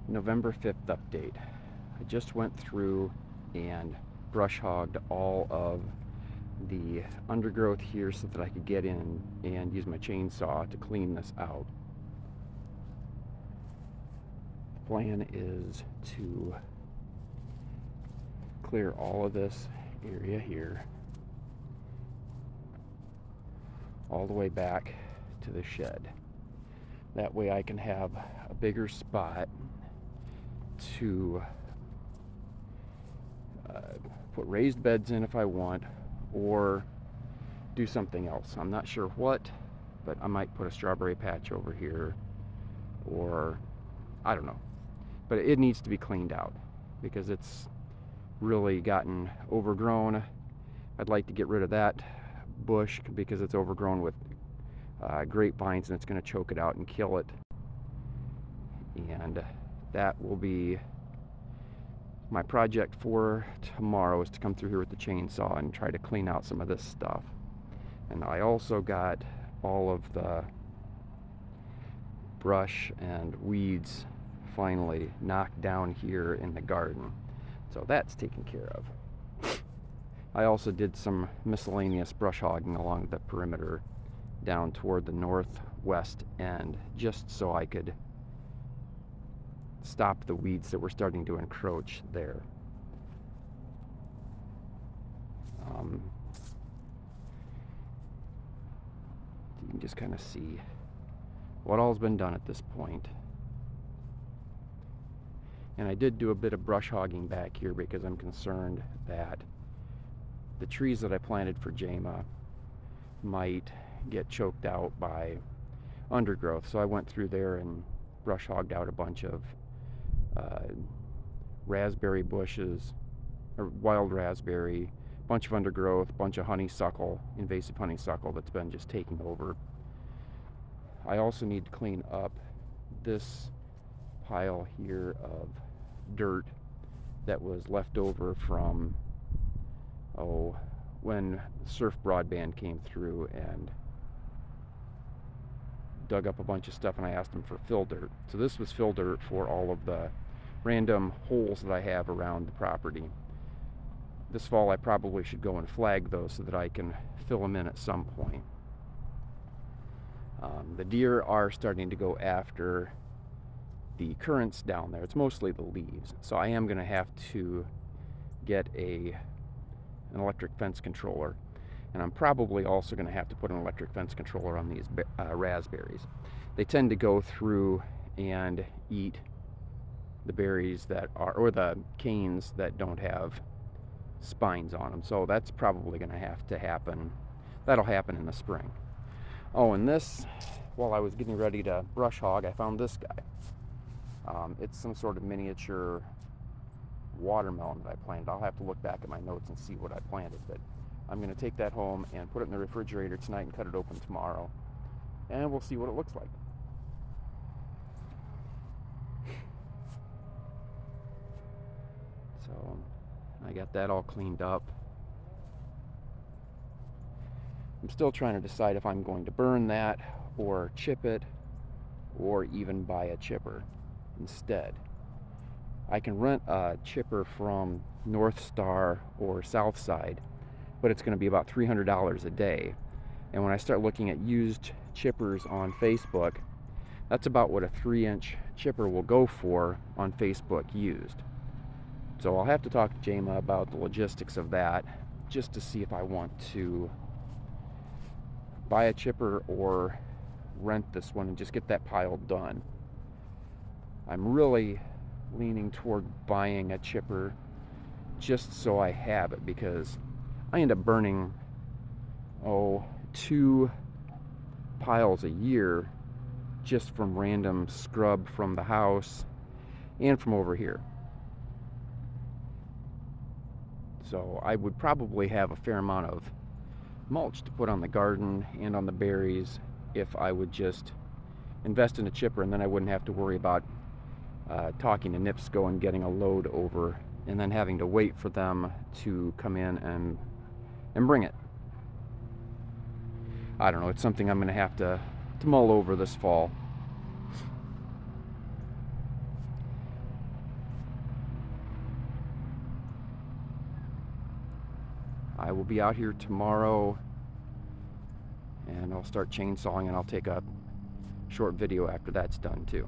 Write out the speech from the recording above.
November 5th update. I just went through and brush hogged all of the undergrowth here so that I could get in and use my chainsaw to clean this out. The plan is to clear all of this area here all the way back to the shed. That way I can have a bigger spot to put raised beds in if I want, or do something else. I'm not sure what, but I might put a strawberry patch over here, or I don't know. But it needs to be cleaned out because it's really gotten overgrown. I'd like to get rid of that bush because it's overgrown with grapevines and it's going to choke it out and kill it. And that will be my project for tomorrow, is to come through here with the chainsaw and try to clean out some of this stuff. And I also got all of the brush and weeds finally knocked down here in the garden, so that's taken care of. I also did some miscellaneous brush hogging along the perimeter down toward the northwest end, just so I could stop the weeds that were starting to encroach there. You can just kind of see what all's been done at this point. And I did do a bit of brush hogging back here because I'm concerned that the trees that I planted for Jama might get choked out by undergrowth. So I went through there and brush hogged out a bunch of raspberry bushes, or wild raspberry, bunch of undergrowth, bunch of honeysuckle, invasive honeysuckle that's been just taking over. I also need to clean up this pile here of dirt that was left over from when Surf Broadband came through and dug up a bunch of stuff, and I asked them for fill dirt. So this was fill dirt for all of the random holes that I have around the property. This fall I probably should go and flag those so that I can fill them in at some point. The deer are starting to go after the currants down there. It's mostly the leaves, so I am going to have to get an electric fence controller, and I'm probably also going to have to put an electric fence controller on these raspberries. They tend to go through and eat the berries that are, or the canes that don't have spines on them, so that's probably going to have to happen. That'll happen in the spring. Oh, and this, while I was getting ready to brush hog, I found this guy. It's some sort of miniature watermelon that I planted. I'll have to look back at my notes and see what I planted, but I'm going to take that home and put it in the refrigerator tonight and cut it open tomorrow, and we'll see what it looks like. So I got that all cleaned up. I'm still trying to decide if I'm going to burn that or chip it, or even buy a chipper instead. I can rent a chipper from North Star or Southside, but it's going to be about $300 a day. And when I start looking at used chippers on Facebook, that's about what a 3-inch chipper will go for on Facebook used. So I'll have to talk to Jama about the logistics of that, just to see if I want to buy a chipper or rent this one and just get that pile done. I'm really leaning toward buying a chipper just so I have it, because I end up burning 2 piles a year just from random scrub from the house and from over here. So I would probably have a fair amount of mulch to put on the garden and on the berries if I would just invest in a chipper, and then I wouldn't have to worry about talking to NIPSCO and getting a load over and then having to wait for them to come in and bring it. I don't know, it's something I'm going to have to mull over this fall. I will be out here tomorrow, and I'll start chainsawing, and I'll take a short video after that's done too.